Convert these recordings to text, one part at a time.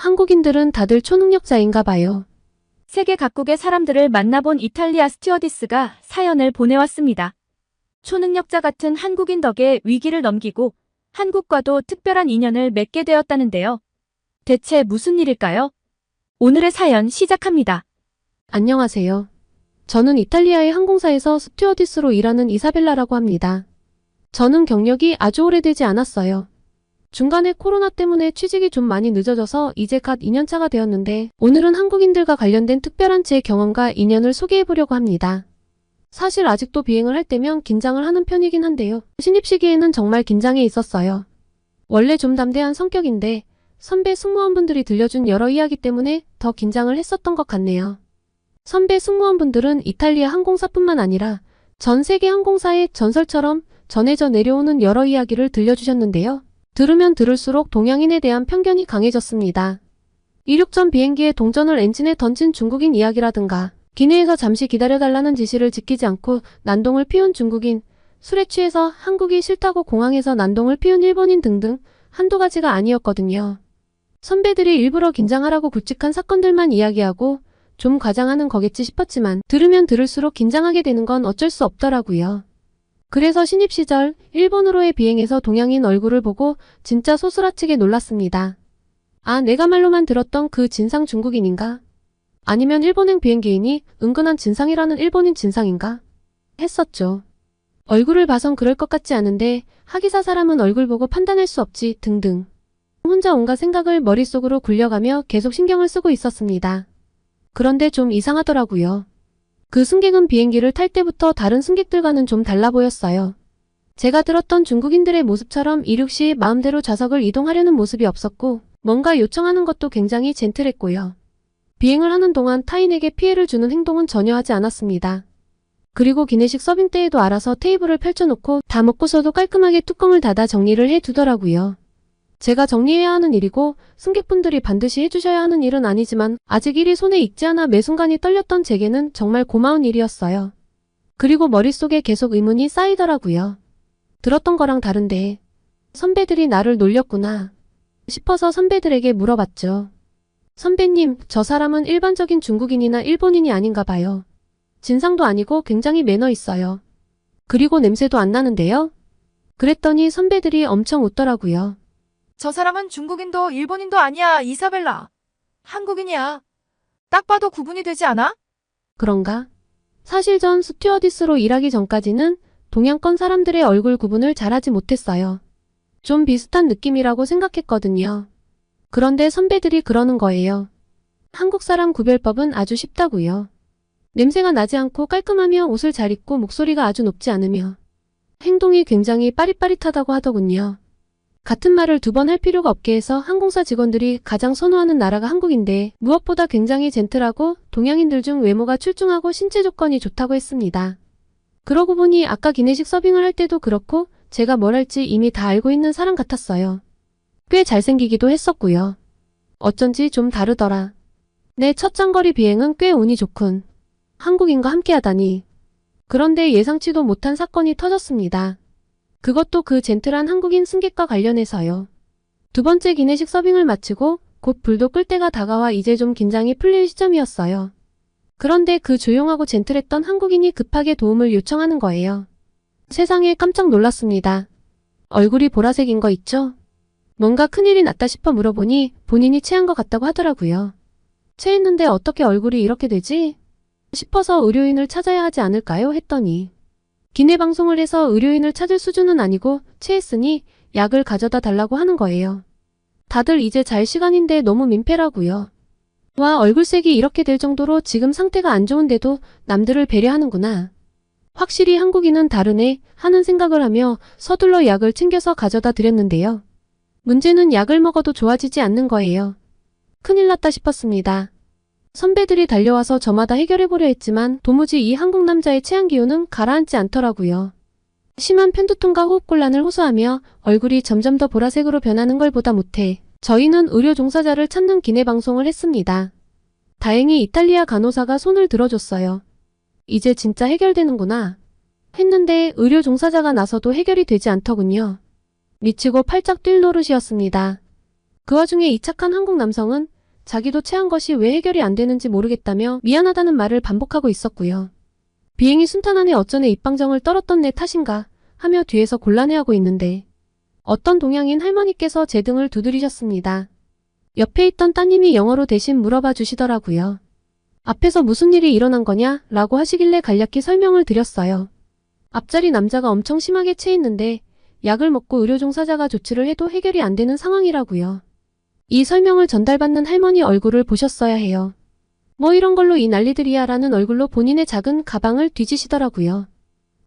한국인들은 다들 초능력자인가 봐요. 세계 각국의 사람들을 만나본 이탈리아 스튜어디스가 사연을 보내왔습니다. 초능력자 같은 한국인 덕에 위기를 넘기고 한국과도 특별한 인연을 맺게 되었다는데요. 대체 무슨 일일까요? 오늘의 사연 시작합니다. 안녕하세요. 저는 이탈리아의 항공사에서 스튜어디스로 일하는 이사벨라라고 합니다. 저는 경력이 아주 오래되지 않았어요. 중간에 코로나 때문에 취직이 좀 많이 늦어져서 이제 갓 2년차가 되었는데 오늘은 한국인들과 관련된 특별한 제 경험과 인연을 소개해보려고 합니다. 사실 아직도 비행을 할 때면 긴장을 하는 편이긴 한데요. 신입 시기에는 정말 긴장해 있었어요. 원래 좀 담대한 성격인데 선배 승무원분들이 들려준 여러 이야기 때문에 더 긴장을 했었던 것 같네요. 선배 승무원분들은 이탈리아 항공사뿐만 아니라 전 세계 항공사의 전설처럼 전해져 내려오는 여러 이야기를 들려주셨는데요. 들으면 들을수록 동양인에 대한 편견이 강해졌습니다. 이륙 전 비행기에 동전을 엔진에 던진 중국인 이야기라든가 기내에서 잠시 기다려달라는 지시를 지키지 않고 난동을 피운 중국인, 술에 취해서 한국이 싫다고 공항에서 난동을 피운 일본인 등등 한두 가지가 아니었거든요. 선배들이 일부러 긴장하라고 굵직한 사건들만 이야기하고 좀 과장하는 거겠지 싶었지만 들으면 들을수록 긴장하게 되는 건 어쩔 수 없더라고요. 그래서 신입 시절 일본으로의 비행에서 동양인 얼굴을 보고 진짜 소스라치게 놀랐습니다. 아, 내가 말로만 들었던 그 진상 중국인인가? 아니면 일본행 비행기인이 은근한 진상이라는 일본인 진상인가? 했었죠. 얼굴을 봐선 그럴 것 같지 않은데 하기사 사람은 얼굴 보고 판단할 수 없지 등등. 혼자 온갖 생각을 머릿속으로 굴려가며 계속 신경을 쓰고 있었습니다. 그런데 좀 이상하더라고요. 그 승객은 비행기를 탈 때부터 다른 승객들과는 좀 달라 보였어요. 제가 들었던 중국인들의 모습처럼 이륙 시 마음대로 좌석을 이동하려는 모습이 없었고 뭔가 요청하는 것도 굉장히 젠틀했고요. 비행을 하는 동안 타인에게 피해를 주는 행동은 전혀 하지 않았습니다. 그리고 기내식 서빙 때에도 알아서 테이블을 펼쳐놓고 다 먹고서도 깔끔하게 뚜껑을 닫아 정리를 해두더라고요. 제가 정리해야 하는 일이고 승객분들이 반드시 해주셔야 하는 일은 아니지만 아직 일이 손에 익지 않아 매 순간이 떨렸던 제게는 정말 고마운 일이었어요. 그리고 머릿속에 계속 의문이 쌓이더라고요. 들었던 거랑 다른데 선배들이 나를 놀렸구나 싶어서 선배들에게 물어봤죠. 선배님, 저 사람은 일반적인 중국인이나 일본인이 아닌가 봐요. 진상도 아니고 굉장히 매너 있어요. 그리고 냄새도 안 나는데요? 그랬더니 선배들이 엄청 웃더라고요. 저 사람은 중국인도 일본인도 아니야, 이사벨라. 한국인이야. 딱 봐도 구분이 되지 않아? 그런가? 사실 전 스튜어디스로 일하기 전까지는 동양권 사람들의 얼굴 구분을 잘하지 못했어요. 좀 비슷한 느낌이라고 생각했거든요. 그런데 선배들이 그러는 거예요. 한국 사람 구별법은 아주 쉽다고요. 냄새가 나지 않고 깔끔하며 옷을 잘 입고 목소리가 아주 높지 않으며 행동이 굉장히 빠릿빠릿하다고 하더군요. 같은 말을 두 번 할 필요가 없게 해서 항공사 직원들이 가장 선호하는 나라가 한국인데 무엇보다 굉장히 젠틀하고 동양인들 중 외모가 출중하고 신체 조건이 좋다고 했습니다. 그러고 보니 아까 기내식 서빙을 할 때도 그렇고 제가 뭘 할지 이미 다 알고 있는 사람 같았어요. 꽤 잘생기기도 했었고요. 어쩐지 좀 다르더라. 내 첫 장거리 비행은 꽤 운이 좋군. 한국인과 함께하다니. 그런데 예상치도 못한 사건이 터졌습니다. 그것도 그 젠틀한 한국인 승객과 관련해서요. 두 번째 기내식 서빙을 마치고 곧 불도 끌 때가 다가와 이제 좀 긴장이 풀릴 시점이었어요. 그런데 그 조용하고 젠틀했던 한국인이 급하게 도움을 요청하는 거예요. 세상에 깜짝 놀랐습니다. 얼굴이 보라색인 거 있죠? 뭔가 큰일이 났다 싶어 물어보니 본인이 체한 것 같다고 하더라고요. 체했는데 어떻게 얼굴이 이렇게 되지? 싶어서 의료인을 찾아야 하지 않을까요? 했더니 기내 방송을 해서 의료인을 찾을 수준은 아니고 체했으니 약을 가져다 달라고 하는 거예요. 다들 이제 잘 시간인데 너무 민폐라고요. 와, 얼굴색이 이렇게 될 정도로 지금 상태가 안 좋은데도 남들을 배려하는구나. 확실히 한국인은 다르네 하는 생각을 하며 서둘러 약을 챙겨서 가져다 드렸는데요. 문제는 약을 먹어도 좋아지지 않는 거예요. 큰일 났다 싶었습니다. 선배들이 달려와서 저마다 해결해보려 했지만 도무지 이 한국 남자의 체한 기운은 가라앉지 않더라고요. 심한 편두통과 호흡곤란을 호소하며 얼굴이 점점 더 보라색으로 변하는 걸 보다 못해 저희는 의료 종사자를 찾는 기내 방송을 했습니다. 다행히 이탈리아 간호사가 손을 들어줬어요. 이제 진짜 해결되는구나 했는데 의료 종사자가 나서도 해결이 되지 않더군요. 미치고 팔짝 뛸 노릇이었습니다. 그 와중에 이 착한 한국 남성은 자기도 체한 것이 왜 해결이 안 되는지 모르겠다며 미안하다는 말을 반복하고 있었고요. 비행이 순탄하네 어쩌네 입방정을 떨었던 내 탓인가 하며 뒤에서 곤란해하고 있는데 어떤 동양인 할머니께서 제 등을 두드리셨습니다. 옆에 있던 따님이 영어로 대신 물어봐 주시더라고요. 앞에서 무슨 일이 일어난 거냐 라고 하시길래 간략히 설명을 드렸어요. 앞자리 남자가 엄청 심하게 체했는데 약을 먹고 의료 종사자가 조치를 해도 해결이 안 되는 상황이라고요. 이 설명을 전달받는 할머니 얼굴을 보셨어야 해요. 뭐 이런 걸로 이 난리들이야 라는 얼굴로 본인의 작은 가방을 뒤지시더라고요.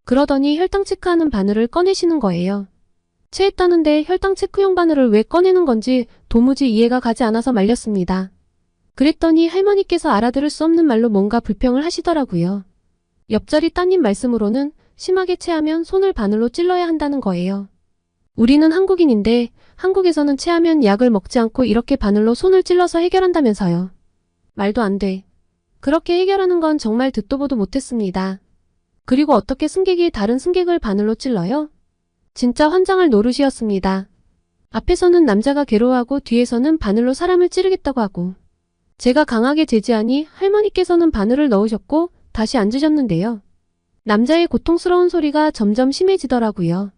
그러더니 혈당 체크하는 바늘을 꺼내시는 거예요. 체했다는데 혈당 체크용 바늘을 왜 꺼내는 건지 도무지 이해가 가지 않아서 말렸습니다. 그랬더니 할머니께서 알아들을 수 없는 말로 뭔가 불평을 하시더라고요. 옆자리 따님 말씀으로는 심하게 체하면 손을 바늘로 찔러야 한다는 거예요. 우리는 한국인인데 한국에서는 체하면 약을 먹지 않고 이렇게 바늘로 손을 찔러서 해결한다면서요. 말도 안 돼. 그렇게 해결하는 건 정말 듣도 보도 못했습니다. 그리고 어떻게 승객이 다른 승객을 바늘로 찔러요? 진짜 환장할 노릇이었습니다. 앞에서는 남자가 괴로워하고 뒤에서는 바늘로 사람을 찌르겠다고 하고 제가 강하게 제지하니 할머니께서는 바늘을 넣으셨고 다시 앉으셨는데요. 남자의 고통스러운 소리가 점점 심해지더라고요.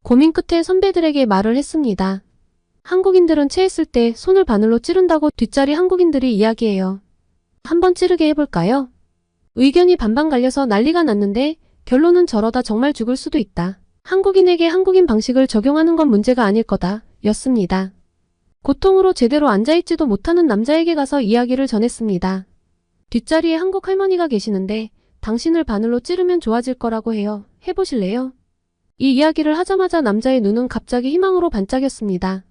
고민 끝에 선배들에게 말을 했습니다. 한국인들은 체했을 때 손을 바늘로 찌른다고 뒷자리 한국인들이 이야기해요. 한번 찌르게 해볼까요? 의견이 반반 갈려서 난리가 났는데 결론은 저러다 정말 죽을 수도 있다. 한국인에게 한국인 방식을 적용하는 건 문제가 아닐 거다 였습니다. 고통으로 제대로 앉아있지도 못하는 남자에게 가서 이야기를 전했습니다. 뒷자리에 한국 할머니가 계시는데 당신을 바늘로 찌르면 좋아질 거라고 해요. 해보실래요? 이 이야기를 하자마자 남자의 눈은 갑자기 희망으로 반짝였습니다.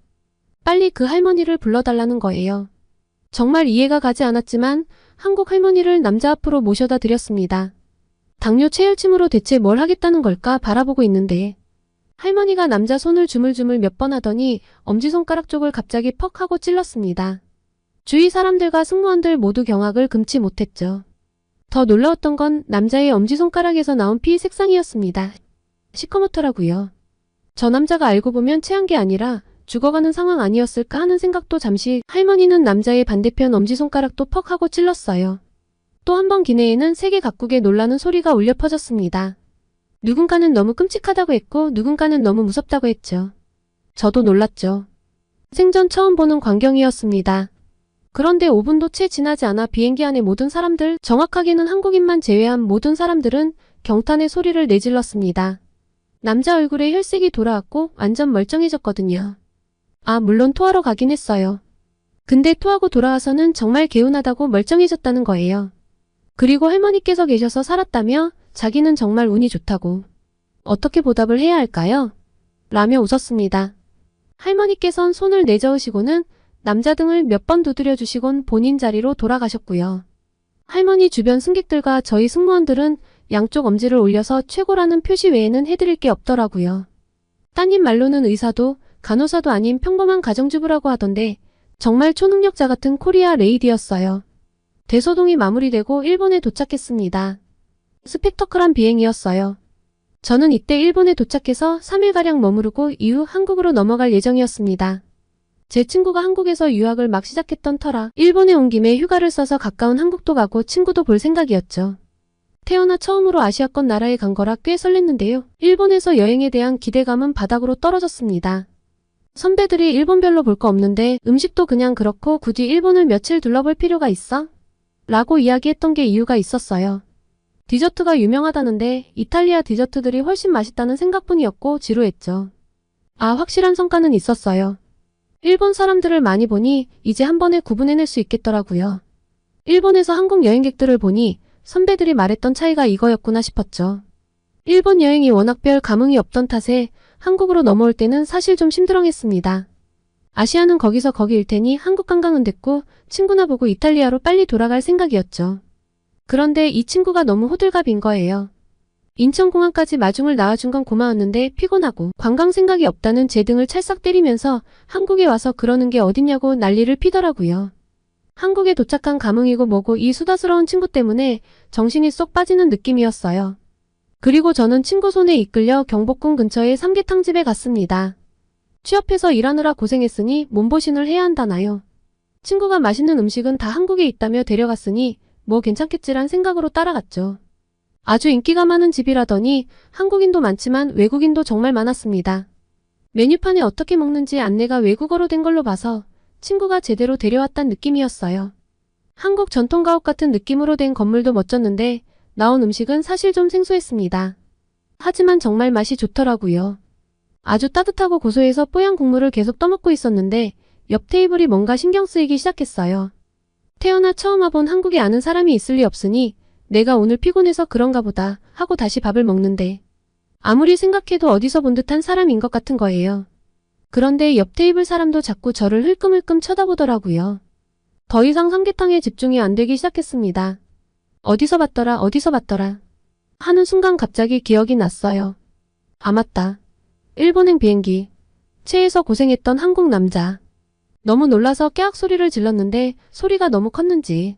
빨리 그 할머니를 불러달라는 거예요. 정말 이해가 가지 않았지만 한국 할머니를 남자 앞으로 모셔다 드렸습니다. 당뇨 체혈침으로 대체 뭘 하겠다는 걸까 바라보고 있는데 할머니가 남자 손을 주물주물 몇 번 하더니 엄지손가락 쪽을 갑자기 퍽 하고 찔렀습니다. 주위 사람들과 승무원들 모두 경악을 금치 못했죠. 더 놀라웠던 건 남자의 엄지손가락에서 나온 피 색상이었습니다. 시커멓더라고요. 저 남자가 알고 보면 체한 게 아니라 죽어가는 상황 아니었을까 하는 생각도 잠시. 할머니는 남자의 반대편 엄지손가락도 퍽 하고 찔렀어요. 또 한 번 기내에는 세계 각국의 놀라는 소리가 울려 퍼졌습니다. 누군가는 너무 끔찍하다고 했고 누군가는 너무 무섭다고 했죠. 저도 놀랐죠. 생전 처음 보는 광경이었습니다. 그런데 5분도 채 지나지 않아 비행기 안의 모든 사람들, 정확하게는 한국인만 제외한 모든 사람들은 경탄의 소리를 내질렀습니다. 남자 얼굴에 혈색이 돌아왔고 완전 멀쩡해졌거든요. 아, 물론 토하러 가긴 했어요. 근데 토하고 돌아와서는 정말 개운하다고 멀쩡해졌다는 거예요. 그리고 할머니께서 계셔서 살았다며 자기는 정말 운이 좋다고. 어떻게 보답을 해야 할까요? 라며 웃었습니다. 할머니께선 손을 내저으시고는 남자 등을 몇 번 두드려 주시곤 본인 자리로 돌아가셨고요. 할머니 주변 승객들과 저희 승무원들은 양쪽 엄지를 올려서 최고라는 표시 외에는 해드릴 게 없더라고요. 따님 말로는 의사도 간호사도 아닌 평범한 가정주부라고 하던데 정말 초능력자 같은 코리아 레이디였어요. 대소동이 마무리되고 일본에 도착했습니다. 스펙터클한 비행이었어요. 저는 이때 일본에 도착해서 3일가량 머무르고 이후 한국으로 넘어갈 예정이었습니다. 제 친구가 한국에서 유학을 막 시작했던 터라 일본에 온 김에 휴가를 써서 가까운 한국도 가고 친구도 볼 생각이었죠. 태어나 처음으로 아시아권 나라에 간 거라 꽤 설렜는데요. 일본에서 여행에 대한 기대감은 바닥으로 떨어졌습니다. 선배들이 일본 별로 볼 거 없는데 음식도 그냥 그렇고 굳이 일본을 며칠 둘러볼 필요가 있어? 라고 이야기했던 게 이유가 있었어요. 디저트가 유명하다는데 이탈리아 디저트들이 훨씬 맛있다는 생각뿐이었고 지루했죠. 아, 확실한 성과는 있었어요. 일본 사람들을 많이 보니 이제 한 번에 구분해낼 수 있겠더라고요. 일본에서 한국 여행객들을 보니 선배들이 말했던 차이가 이거였구나 싶었죠. 일본 여행이 워낙 별 감흥이 없던 탓에 한국으로 넘어올 때는 사실 좀 심드렁했습니다. 아시아는 거기서 거기일 테니 한국 관광은 됐고 친구나 보고 이탈리아로 빨리 돌아갈 생각이었죠. 그런데 이 친구가 너무 호들갑인 거예요. 인천공항까지 마중을 나와준 건 고마웠는데 피곤하고 관광 생각이 없다는 제 등을 찰싹 때리면서 한국에 와서 그러는 게 어딨냐고 난리를 피더라고요. 한국에 도착한 감흥이고 뭐고 이 수다스러운 친구 때문에 정신이 쏙 빠지는 느낌이었어요. 그리고 저는 친구 손에 이끌려 경복궁 근처의 삼계탕집에 갔습니다. 취업해서 일하느라 고생했으니 몸보신을 해야 한다나요. 친구가 맛있는 음식은 다 한국에 있다며 데려갔으니 뭐 괜찮겠지란 생각으로 따라갔죠. 아주 인기가 많은 집이라더니 한국인도 많지만 외국인도 정말 많았습니다. 메뉴판에 어떻게 먹는지 안내가 외국어로 된 걸로 봐서 친구가 제대로 데려왔단 느낌이었어요. 한국 전통가옥 같은 느낌으로 된 건물도 멋졌는데 나온 음식은 사실 좀 생소했습니다. 하지만 정말 맛이 좋더라고요. 아주 따뜻하고 고소해서 뽀얀 국물을 계속 떠먹고 있었는데 옆 테이블이 뭔가 신경 쓰이기 시작했어요. 태어나 처음 와본 한국에 아는 사람이 있을 리 없으니 내가 오늘 피곤해서 그런가 보다 하고 다시 밥을 먹는데 아무리 생각해도 어디서 본 듯한 사람인 것 같은 거예요. 그런데 옆 테이블 사람도 자꾸 저를 흘끔흘끔 쳐다보더라고요. 더 이상 삼계탕에 집중이 안 되기 시작했습니다. 어디서 봤더라 하는 순간 갑자기 기억이 났어요. 아 맞다. 일본행 비행기. 체에서 고생했던 한국 남자. 너무 놀라서 깨악 소리를 질렀는데 소리가 너무 컸는지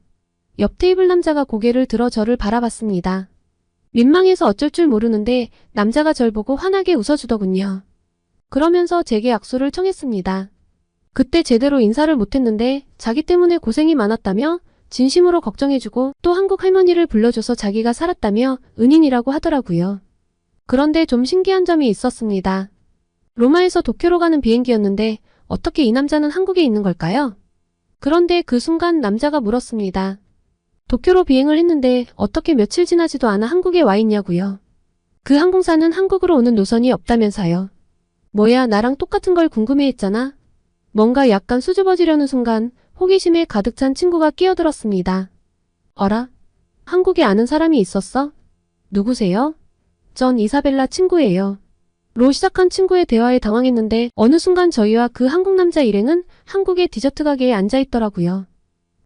옆 테이블 남자가 고개를 들어 저를 바라봤습니다. 민망해서 어쩔 줄 모르는데 남자가 절 보고 환하게 웃어주더군요. 그러면서 제게 악수를 청했습니다. 그때 제대로 인사를 못했는데 자기 때문에 고생이 많았다며 진심으로 걱정해주고 또 한국 할머니를 불러줘서 자기가 살았다며 은인이라고 하더라고요. 그런데 좀 신기한 점이 있었습니다. 로마에서 도쿄로 가는 비행기였는데 어떻게 이 남자는 한국에 있는 걸까요? 그런데 그 순간 남자가 물었습니다. 도쿄로 비행을 했는데 어떻게 며칠 지나지도 않아 한국에 와 있냐고요. 그 항공사는 한국으로 오는 노선이 없다면서요. 뭐야 나랑 똑같은 걸 궁금해했잖아. 뭔가 약간 수줍어지려는 순간 호기심에 가득 찬 친구가 끼어들었습니다. 어라? 한국에 아는 사람이 있었어? 누구세요? 전 이사벨라 친구예요. 로 시작한 친구의 대화에 당황했는데 어느 순간 저희와 그 한국 남자 일행은 한국의 디저트 가게에 앉아있더라고요.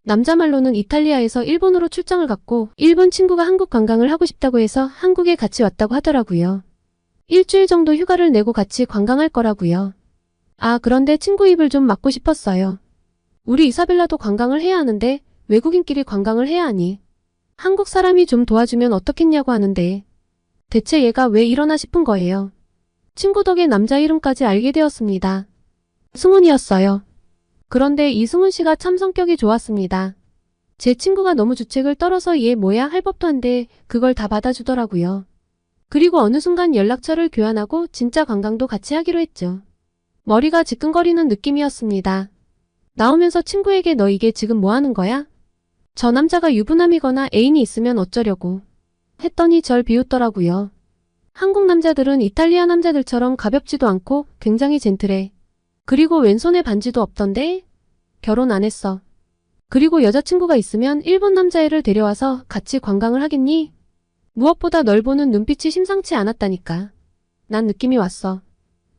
남자 말로는 이탈리아에서 일본으로 출장을 갔고 일본 친구가 한국 관광을 하고 싶다고 해서 한국에 같이 왔다고 하더라고요. 일주일 정도 휴가를 내고 같이 관광할 거라고요. 아 그런데 친구 입을 좀 막고 싶었어요. 우리 이사벨라도 관광을 해야 하는데 외국인끼리 관광을 해야 하니 한국 사람이 좀 도와주면 어떻겠냐고 하는데 대체 얘가 왜 이러나 싶은 거예요. 친구 덕에 남자 이름까지 알게 되었습니다. 승훈이었어요. 그런데 이 승훈 씨가 참 성격이 좋았습니다. 제 친구가 너무 주책을 떨어서 얘 뭐야 할 법도 한데 그걸 다 받아주더라고요. 그리고 어느 순간 연락처를 교환하고 진짜 관광도 같이 하기로 했죠. 머리가 지끈거리는 느낌이었습니다. 나오면서 친구에게 너 이게 지금 뭐 하는 거야? 저 남자가 유부남이거나 애인이 있으면 어쩌려고 했더니 절 비웃더라고요. 한국 남자들은 이탈리아 남자들처럼 가볍지도 않고 굉장히 젠틀해. 그리고 왼손에 반지도 없던데? 결혼 안 했어. 그리고 여자친구가 있으면 일본 남자애를 데려와서 같이 관광을 하겠니? 무엇보다 널 보는 눈빛이 심상치 않았다니까. 난 느낌이 왔어.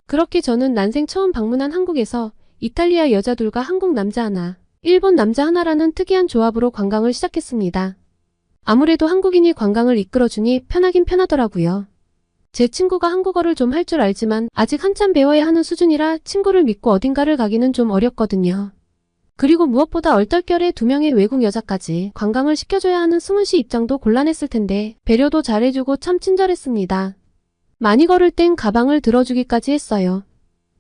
그렇게 저는 난생 처음 방문한 한국에서 이탈리아 여자 둘과 한국 남자 하나, 일본 남자 하나라는 특이한 조합으로 관광을 시작했습니다. 아무래도 한국인이 관광을 이끌어주니 편하긴 편하더라고요. 제 친구가 한국어를 좀 할 줄 알지만 아직 한참 배워야 하는 수준이라 친구를 믿고 어딘가를 가기는 좀 어렵거든요. 그리고 무엇보다 얼떨결에 2명의 외국 여자까지 관광을 시켜줘야 하는 승훈 씨 입장도 곤란했을 텐데 배려도 잘해주고 참 친절했습니다. 많이 걸을 땐 가방을 들어주기까지 했어요.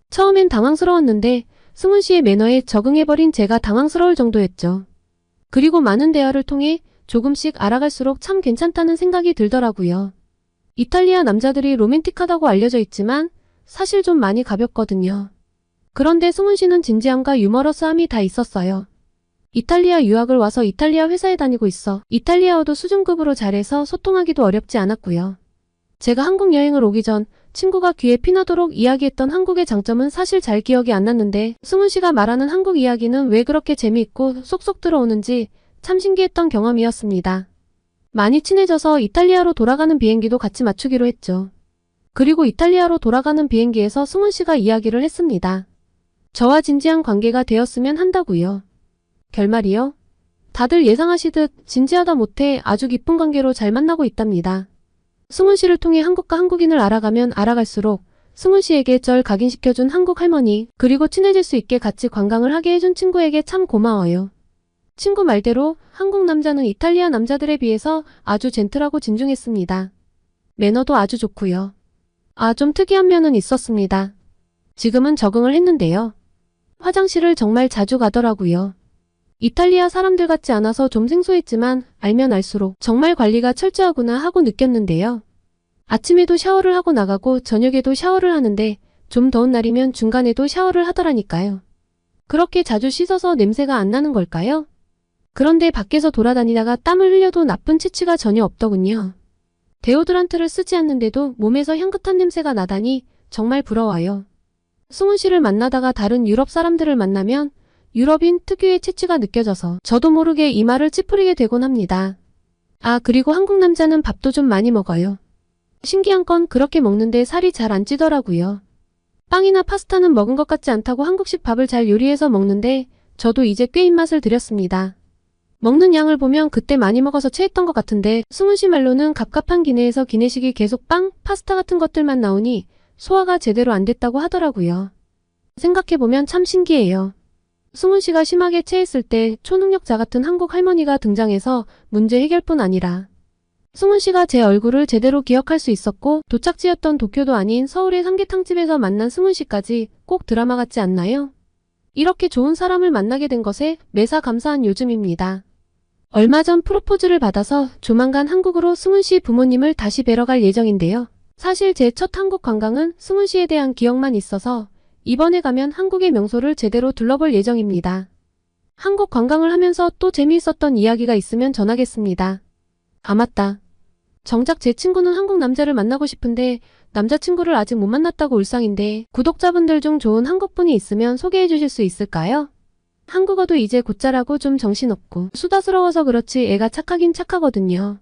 처음엔 당황스러웠는데 승훈 씨의 매너에 적응해버린 제가 당황스러울 정도였죠. 그리고 많은 대화를 통해 조금씩 알아갈수록 참 괜찮다는 생각이 들더라고요. 이탈리아 남자들이 로맨틱하다고 알려져 있지만 사실 좀 많이 가볍거든요. 그런데 승훈 씨는 진지함과 유머러스함이 다 있었어요. 이탈리아 유학을 와서 이탈리아 회사에 다니고 있어 이탈리아어도 수준급으로 잘해서 소통하기도 어렵지 않았고요. 제가 한국 여행을 오기 전 친구가 귀에 피나도록 이야기했던 한국의 장점은 사실 잘 기억이 안 났는데 승훈 씨가 말하는 한국 이야기는 왜 그렇게 재미있고 쏙쏙 들어오는지 참 신기했던 경험이었습니다. 많이 친해져서 이탈리아로 돌아가는 비행기도 같이 맞추기로 했죠. 그리고 이탈리아로 돌아가는 비행기에서 승훈 씨가 이야기를 했습니다. 저와 진지한 관계가 되었으면 한다고요. 결말이요? 다들 예상하시듯 진지하다 못해 아주 깊은 관계로 잘 만나고 있답니다. 승훈 씨를 통해 한국과 한국인을 알아가면 알아갈수록 승훈 씨에게 절 각인시켜준 한국 할머니 그리고 친해질 수 있게 같이 관광을 하게 해준 친구에게 참 고마워요. 친구 말대로 한국 남자는 이탈리아 남자들에 비해서 아주 젠틀하고 진중했습니다. 매너도 아주 좋고요. 아, 좀 특이한 면은 있었습니다. 지금은 적응을 했는데요. 화장실을 정말 자주 가더라고요. 이탈리아 사람들 같지 않아서 좀 생소했지만 알면 알수록 정말 관리가 철저하구나 하고 느꼈는데요. 아침에도 샤워를 하고 나가고 저녁에도 샤워를 하는데 좀 더운 날이면 중간에도 샤워를 하더라니까요. 그렇게 자주 씻어서 냄새가 안 나는 걸까요? 그런데 밖에서 돌아다니다가 땀을 흘려도 나쁜 치취가 전혀 없더군요. 데오드란트를 쓰지 않는데도 몸에서 향긋한 냄새가 나다니 정말 부러워요. 승훈 씨를 만나다가 다른 유럽 사람들을 만나면 유럽인 특유의 체취가 느껴져서 저도 모르게 이마를 찌푸리게 되곤 합니다. 아, 그리고 한국 남자는 밥도 좀 많이 먹어요. 신기한 건 그렇게 먹는데 살이 잘 안 찌더라고요. 빵이나 파스타는 먹은 것 같지 않다고 한국식 밥을 잘 요리해서 먹는데 저도 이제 꽤 입맛을 들였습니다. 먹는 양을 보면 그때 많이 먹어서 체했던 것 같은데 승훈 씨 말로는 갑갑한 기내에서 기내식이 계속 빵, 파스타 같은 것들만 나오니 소화가 제대로 안 됐다고 하더라고요. 생각해보면 참 신기해요. 승훈 씨가 심하게 체했을 때 초능력자 같은 한국 할머니가 등장해서 문제 해결뿐 아니라 승훈 씨가 제 얼굴을 제대로 기억할 수 있었고 도착지였던 도쿄도 아닌 서울의 삼계탕집에서 만난 승훈 씨까지 꼭 드라마 같지 않나요? 이렇게 좋은 사람을 만나게 된 것에 매사 감사한 요즘입니다. 얼마 전 프로포즈를 받아서 조만간 한국으로 승훈 씨 부모님을 다시 뵈러 갈 예정인데요. 사실 제 첫 한국 관광은 승훈 씨에 대한 기억만 있어서 이번에 가면 한국의 명소를 제대로 둘러볼 예정입니다. 한국 관광을 하면서 또 재미있었던 이야기가 있으면 전하겠습니다. 아, 맞다. 정작 제 친구는 한국 남자를 만나고 싶은데 남자친구를 아직 못 만났다고 울상인데 구독자분들 중 좋은 한국분이 있으면 소개해 주실 수 있을까요? 한국어도 이제 곧잘하고 좀 정신없고 수다스러워서 그렇지 애가 착하긴 착하거든요.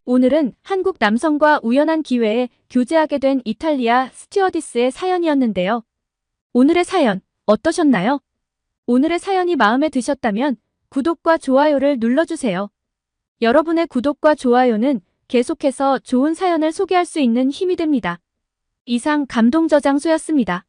오늘은 한국 남성과 우연한 기회에 교제하게 된 이탈리아 스튜어디스의 사연이었는데요. 오늘의 사연 어떠셨나요? 오늘의 사연이 마음에 드셨다면 구독과 좋아요를 눌러주세요. 여러분의 구독과 좋아요는 계속해서 좋은 사연을 소개할 수 있는 힘이 됩니다. 이상 감동저장소였습니다.